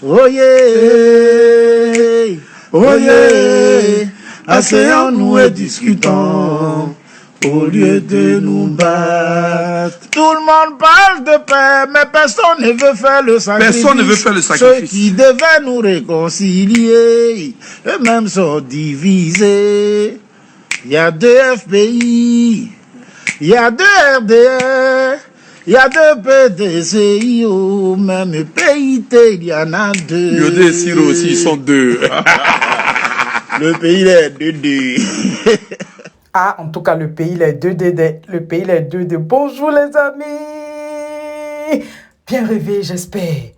Oyez, oyez, asseyons-nous et discutons. Au lieu de nous battre. Tout le monde parle de paix, mais personne ne veut faire le sacrifice. Personne ne veut faire le sacrifice. Ceux qui devaient nous réconcilier, eux-mêmes sont divisés. Il y a 2 FPI, il y a 2 RDR, il y a 2 PDCI, au même PIT, il y en a 2. Yodé et Siro aussi, ils sont 2. Le pays est 2-2. Ah, en tout cas, le pays, les 2D. Le pays, les 2D. Bonjour, les amis. Bien rêvé, j'espère.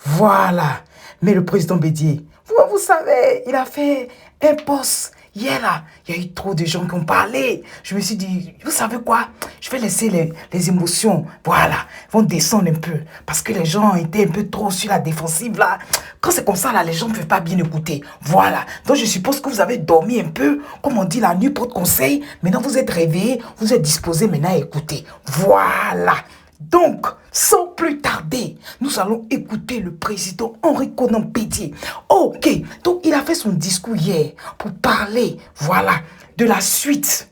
Voilà. Mais le président Bédié, vous savez, il a fait un post hier là. Il y a eu trop de gens qui ont parlé. Je me suis dit, vous savez quoi? Je vais laisser les émotions, voilà, vont descendre un peu. Parce que les gens étaient un peu trop sur la défensive là. Quand c'est comme ça là, les gens ne peuvent pas bien écouter. Voilà. Donc je suppose que vous avez dormi un peu. Comme on dit la nuit porte conseil. Maintenant vous êtes réveillés. Vous êtes disposés maintenant à écouter. Voilà. Donc, sans plus tarder, nous allons écouter le président Henri Konan Bédié. Ok, donc il a fait son discours hier pour parler, voilà, de la suite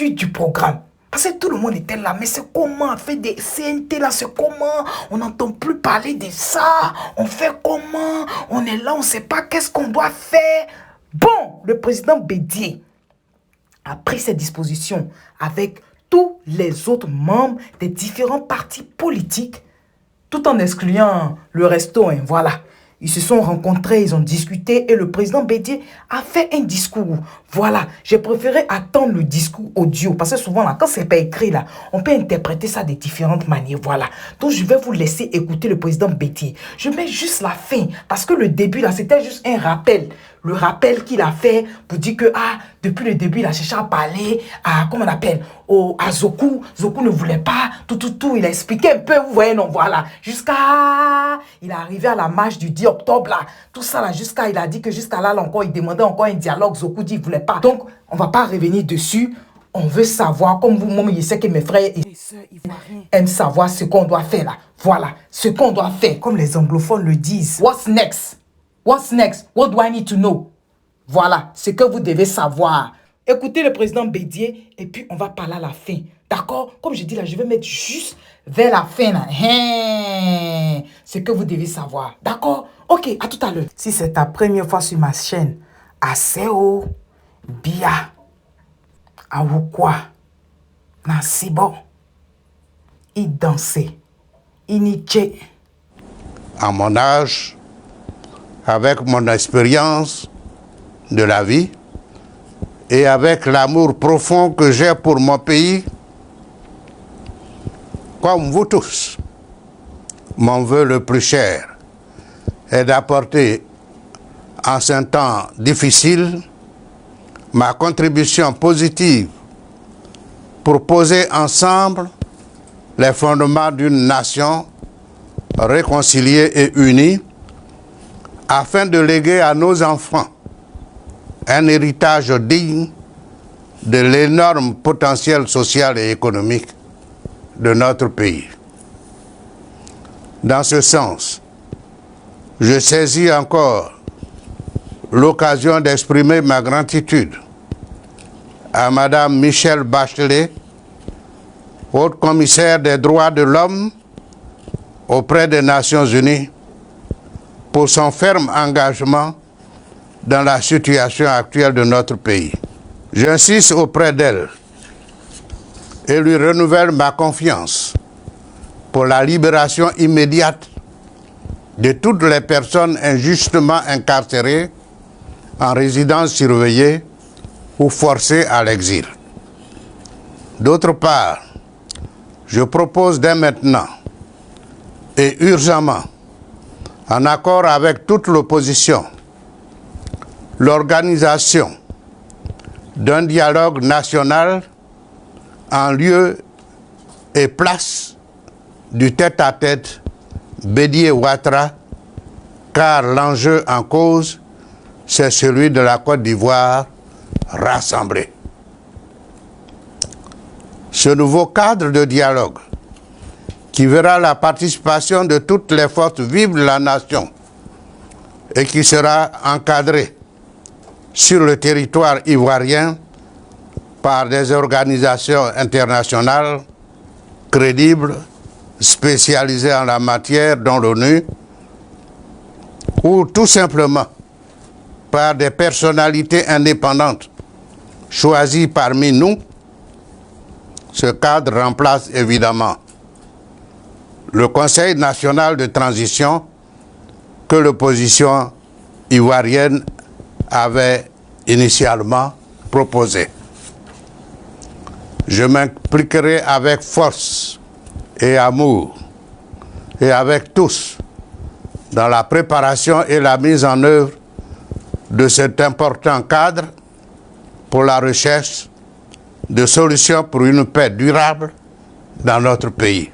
du programme. Parce que tout le monde était là, mais c'est comment on fait des CNT là, c'est comment on n'entend plus parler de ça, on fait comment, on est là, on ne sait pas qu'est-ce qu'on doit faire. Bon, le président Bédié a pris ses dispositions avec tous les autres membres des différents partis politiques, tout en excluant le resto, hein, voilà. Ils se sont rencontrés, ils ont discuté et le président Bédié a fait un discours. Voilà, j'ai préféré attendre le discours audio parce que souvent, là, quand c'est pas écrit, là, on peut interpréter ça de différentes manières. Voilà, donc je vais vous laisser écouter le président Bédié. Je mets juste la fin parce que le début, là, c'était juste un rappel. Le rappel qu'il a fait pour dire que, depuis le début, il a cherché à parler à, comment on appelle, à Zoku. Zoku ne voulait pas, tout. Il a expliqué un peu, vous voyez, non, voilà. Jusqu'à, il est arrivé à la marche du 10 octobre, là. Tout ça, là, il a dit que jusqu'à là, encore, il demandait encore un dialogue. Zoku dit, il voulait pas. Donc, on va pas revenir dessus. On veut savoir, comme vous-même, je sais que mes frères et sœurs aiment savoir ce qu'on doit faire, là. Voilà, ce qu'on doit faire, comme les anglophones le disent. What's next? What's next? What do I need to know? Voilà, ce que vous devez savoir. Écoutez le président Bédié et puis on va parler à la fin. D'accord? Comme je dis là, je vais mettre juste vers la fin là. Ce que vous devez savoir. D'accord? Ok, à tout à l'heure. Si c'est ta première fois sur ma chaîne, Aseo, Bia, Awukwa, Nasibo, I danser, Iniche. À mon âge, avec mon expérience de la vie et avec l'amour profond que j'ai pour mon pays, comme vous tous, mon vœu le plus cher est d'apporter en ce temps difficile ma contribution positive pour poser ensemble les fondements d'une nation réconciliée et unie afin de léguer à nos enfants un héritage digne de l'énorme potentiel social et économique de notre pays. Dans ce sens, je saisis encore l'occasion d'exprimer ma gratitude à Madame Michelle Bachelet, haute commissaire des droits de l'homme auprès des Nations Unies, pour son ferme engagement dans la situation actuelle de notre pays. J'insiste auprès d'elle et lui renouvelle ma confiance pour la libération immédiate de toutes les personnes injustement incarcérées en résidence surveillée ou forcées à l'exil. D'autre part, je propose dès maintenant et urgemment, en accord avec toute l'opposition, l'organisation d'un dialogue national en lieu et place du tête-à-tête Bédié-Ouattara, car l'enjeu en cause, c'est celui de la Côte d'Ivoire rassemblée. Ce nouveau cadre de dialogue, qui verra la participation de toutes les forces vives de la nation et qui sera encadré sur le territoire ivoirien par des organisations internationales crédibles, spécialisées en la matière, dont l'ONU, ou tout simplement par des personnalités indépendantes choisies parmi nous, ce cadre remplace évidemment le Conseil national de transition que l'opposition ivoirienne avait initialement proposé. Je m'impliquerai avec force et amour et avec tous dans la préparation et la mise en œuvre de cet important cadre pour la recherche de solutions pour une paix durable dans notre pays.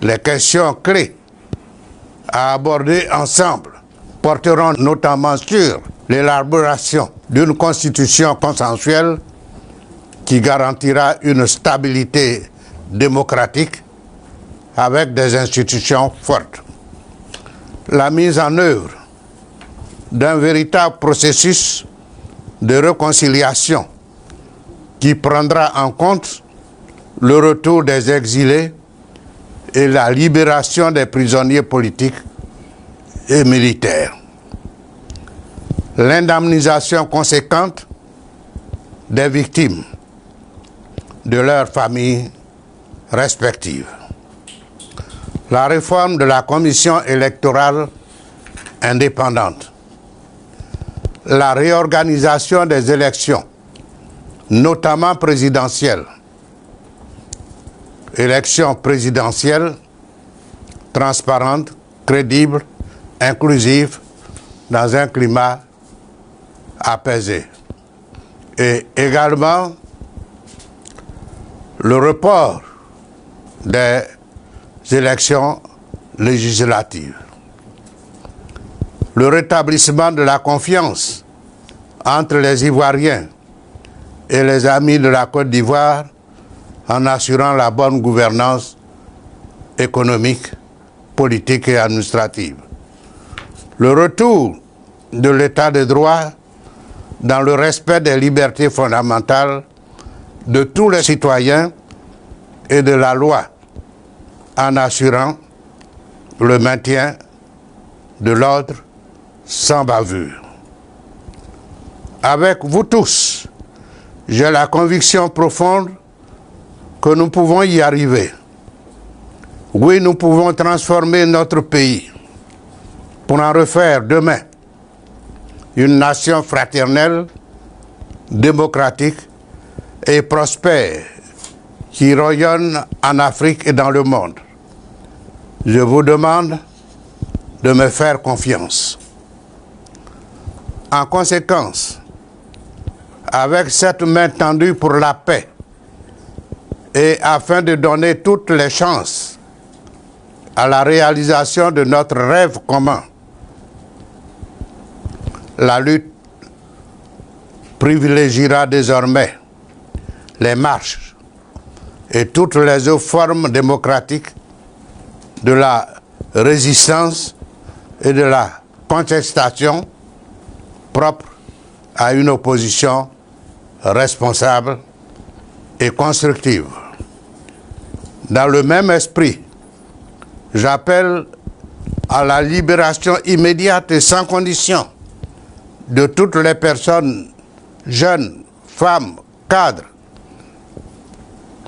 Les questions clés à aborder ensemble porteront notamment sur l'élaboration d'une constitution consensuelle qui garantira une stabilité démocratique avec des institutions fortes. La mise en œuvre d'un véritable processus de réconciliation qui prendra en compte le retour des exilés et la libération des prisonniers politiques et militaires. L'indemnisation conséquente des victimes, de leurs familles respectives. La réforme de la commission électorale indépendante. La réorganisation des élections, notamment présidentielles. Élections présidentielles transparentes, crédibles, inclusives, dans un climat apaisé. Et également le report des élections législatives. Le rétablissement de la confiance entre les Ivoiriens et les amis de la Côte d'Ivoire en assurant la bonne gouvernance économique, politique et administrative. Le retour de l'état de droit dans le respect des libertés fondamentales de tous les citoyens et de la loi en assurant le maintien de l'ordre sans bavure. Avec vous tous, j'ai la conviction profonde que nous pouvons y arriver. Oui, nous pouvons transformer notre pays pour en refaire demain une nation fraternelle, démocratique et prospère qui rayonne en Afrique et dans le monde. Je vous demande de me faire confiance. En conséquence, avec cette main tendue pour la paix et afin de donner toutes les chances à la réalisation de notre rêve commun, la lutte privilégiera désormais les marches et toutes les autres formes démocratiques de la résistance et de la contestation propre à une opposition responsable et constructive. Dans le même esprit, j'appelle à la libération immédiate et sans condition de toutes les personnes, jeunes, femmes, cadres,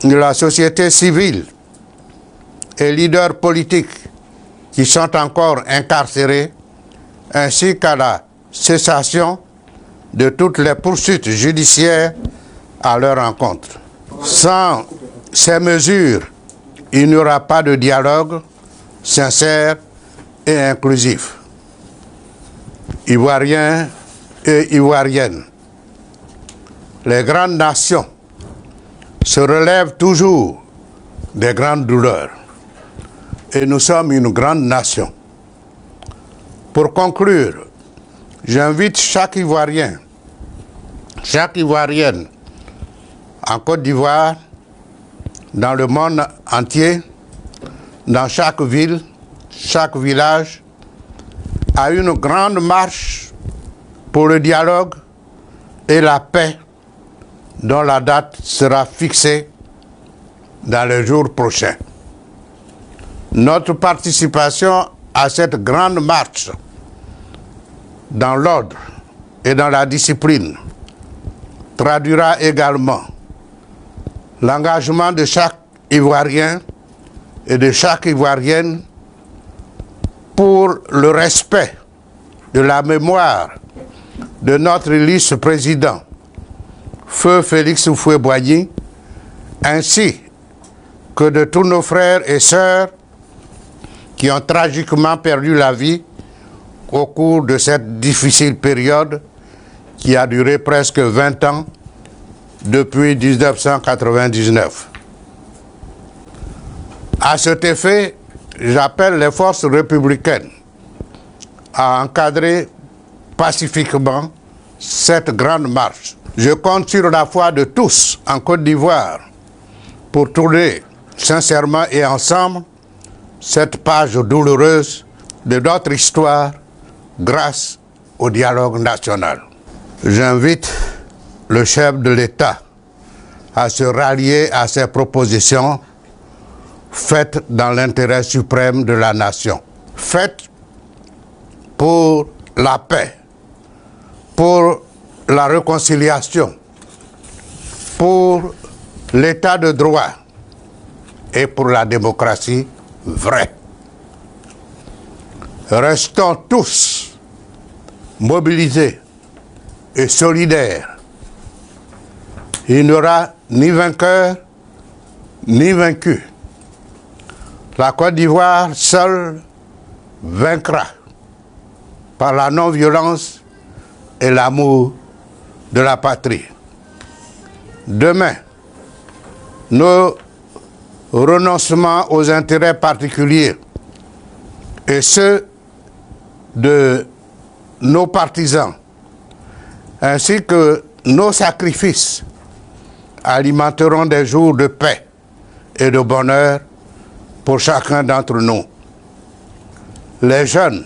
de la société civile et leaders politiques qui sont encore incarcérés, ainsi qu'à la cessation de toutes les poursuites judiciaires à leur encontre. Sans ces mesures, il n'y aura pas de dialogue sincère et inclusif. Ivoiriens et Ivoiriennes, les grandes nations se relèvent toujours des grandes douleurs. Et nous sommes une grande nation. Pour conclure, j'invite chaque Ivoirien, chaque Ivoirienne en Côte d'Ivoire, dans le monde entier, dans chaque ville, chaque village à une grande marche pour le dialogue et la paix dont la date sera fixée dans les jours prochains. Notre participation à cette grande marche dans l'ordre et dans la discipline traduira également l'engagement de chaque Ivoirien et de chaque Ivoirienne pour le respect de la mémoire de notre illustre président, Feu Félix Houphouët-Boigny, ainsi que de tous nos frères et sœurs qui ont tragiquement perdu la vie au cours de cette difficile période qui a duré presque 20 ans depuis 1999. À cet effet, j'appelle les forces républicaines à encadrer pacifiquement cette grande marche. Je compte sur la foi de tous en Côte d'Ivoire pour tourner sincèrement et ensemble cette page douloureuse de notre histoire grâce au dialogue national. J'invite le chef de l'État à se rallier à ces propositions faites dans l'intérêt suprême de la nation, faites pour la paix, pour la réconciliation, pour l'état de droit et pour la démocratie vraie. Restons tous mobilisés et solidaires. Il n'y aura ni vainqueur ni vaincu. La Côte d'Ivoire seule vaincra par la non-violence et l'amour de la patrie. Demain, nos renoncements aux intérêts particuliers et ceux de nos partisans, ainsi que nos sacrifices, alimenteront des jours de paix et de bonheur pour chacun d'entre nous. Les jeunes,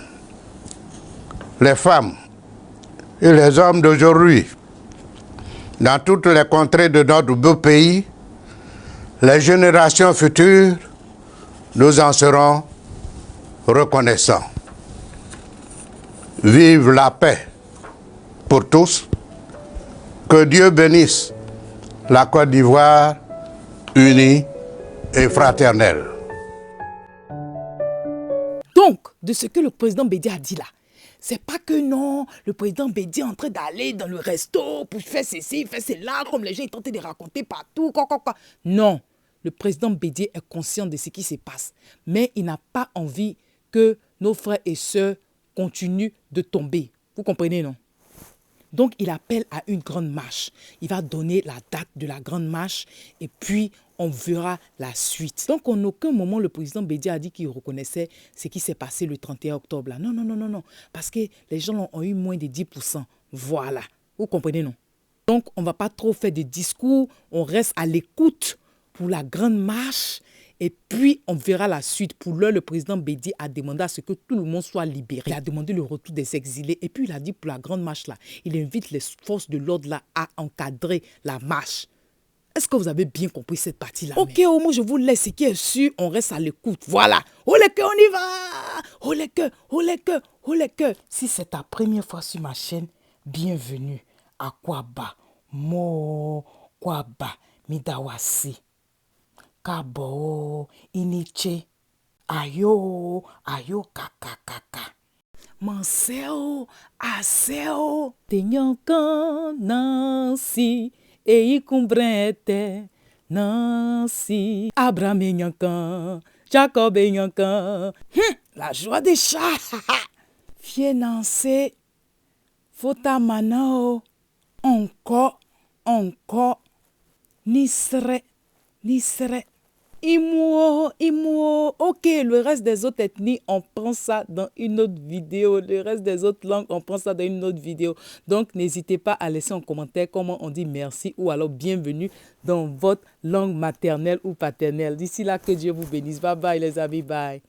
les femmes et les hommes d'aujourd'hui, dans toutes les contrées de notre beau pays, les générations futures, nous en serons reconnaissants. Vive la paix pour tous. Que Dieu bénisse la Côte d'Ivoire unie et fraternelle. Donc, de ce que le président Bédié a dit là, c'est pas que non, le président Bédié est en train d'aller dans le resto pour faire ceci, faire cela, comme les gens tentent de raconter partout, quoi. Non, le président Bédié est conscient de ce qui se passe, mais il n'a pas envie que nos frères et sœurs continuent de tomber. Vous comprenez, non? Donc, il appelle à une grande marche. Il va donner la date de la grande marche et puis on verra la suite. Donc, en aucun moment, le président Bédié a dit qu'il reconnaissait ce qui s'est passé le 31 octobre. Là. Non. Parce que les gens ont eu moins de 10%. Voilà. Vous comprenez, non? Donc, on ne va pas trop faire de discours. On reste à l'écoute pour la grande marche. Et puis, on verra la suite. Pour l'heure, le président Bédié a demandé à ce que tout le monde soit libéré. Il a demandé le retour des exilés. Et puis, il a dit pour la grande marche, là, il invite les forces de l'ordre là à encadrer la marche. Est-ce que vous avez bien compris cette partie-là? Ok, au moins, je vous laisse. Ce qui est sûr, on reste à l'écoute. Voilà. Oh les cœurs, on y va. Oh les cœurs. Si c'est ta première fois sur ma chaîne, bienvenue à Kwaba. Kwaba. Midawasi. Kabo, iniche, ayo, kaka. Manseo, aseo, tenyankan, nansi, eikumbrete, nansi, Abraham yankan, Jacob yankan. La joie des chats. Fienance, fota manao, encore, nisre. Imuo. Ok, le reste des autres ethnies, on prend ça dans une autre vidéo. Le reste des autres langues, on prend ça dans une autre vidéo. Donc, n'hésitez pas à laisser en commentaire comment on dit merci ou alors bienvenue dans votre langue maternelle ou paternelle. D'ici là, que Dieu vous bénisse. Bye bye les amis, bye.